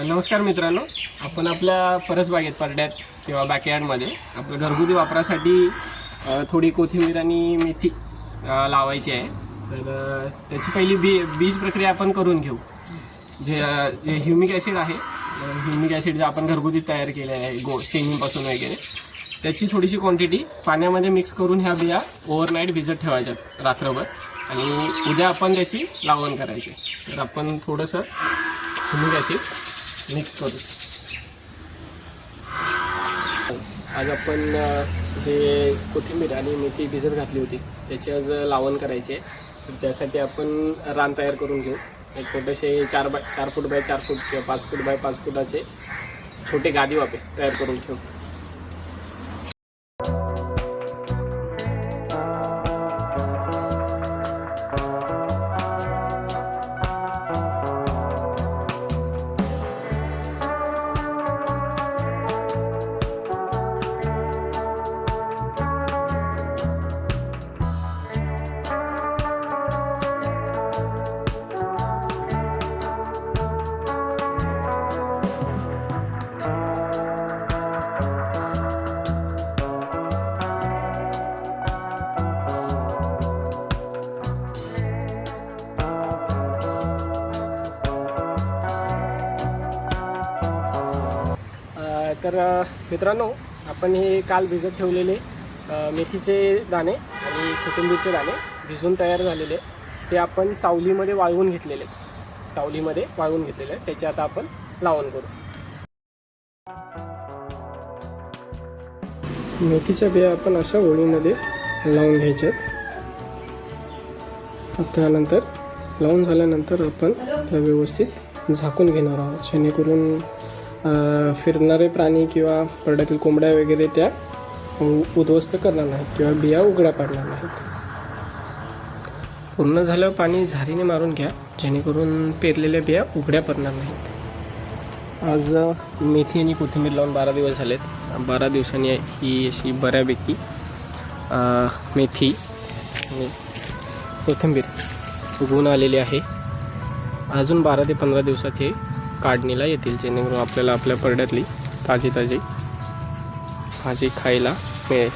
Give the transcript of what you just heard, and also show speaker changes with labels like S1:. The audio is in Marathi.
S1: नमस्कार मित्रांनो, आपण आपल्या परसबागेत परड्यात किंवा बॅकयार्डमध्ये आपलं घरगुती वापरासाठी थोडी कोथिंबीर आणि मेथी लावायची आहे. तर त्याची पहिली बीज प्रक्रिया आपण करून घेऊ. जे ह्युमिक ॲसिड आहे, ह्युमिक ॲसिड जे आपण घरगुती तयार केले आहे शेणीपासून वगैरे, त्याची थोडीशी क्वांटिटी पाण्यामध्ये मिक्स करून ह्या बिया ओव्हरनाईट भिजत ठेवायच्यात रात्रभर आणि उद्या आपण त्याची लागवड करायची. तर आपण थोडंसं ह्युमिक ॲसिड मिक्स करू. आज आपण जे कोथिंबीर आणि मेथी भिजत घातली होती त्याची आज लावण करायची आहे. तर त्यासाठी आपण रान तयार करून घेऊ. एक छोटेसे 4 फूट बाय 4 फूट किंवा 5 फूट बाय 5 फुटाचे छोटे गादी वाफे तयार करून घेऊ. तर मित्रांनो, आपण हे काल भिजत ठेवलेले मेथीचे दाणे आणि कोथिंबीरचे दाणे भिजून तयार झालेले ते आपण सावलीमध्ये वाळवून घेतलेले त्याची आता आपण लावण करू. मेथीच्या बिया आपण अशा ओळीमध्ये लावून घ्यायच्या. त्यानंतर लावून झाल्यानंतर आपण त्या व्यवस्थित झाकून घेणार आहोत, जेणेकरून फिरणारे प्राणी किंवा परड्यातील कोंबड्या वगैरे त्या उद्ध्वस्त करणार नाहीत किंवा बिया उघड्या पाडणार नाहीत. पूर्ण झाल्यावर पाणी झारीने मारून घ्या, जेणेकरून पेरलेल्या बिया उघड्या पडणार नाहीत. आज मेथी आणि कोथिंबीर लावून 12 दिवस झालेत. 12 दिवसांनी ही अशी बऱ्यापैकी मेथी आणि कोथिंबीर उगवून आलेली आहे. अजून 12 ते 15 दिवसात हे काढणीला येतील, जेणेकरून आपल्याला आपल्या परड्यातली ताजी भाजी खायला मिळेल.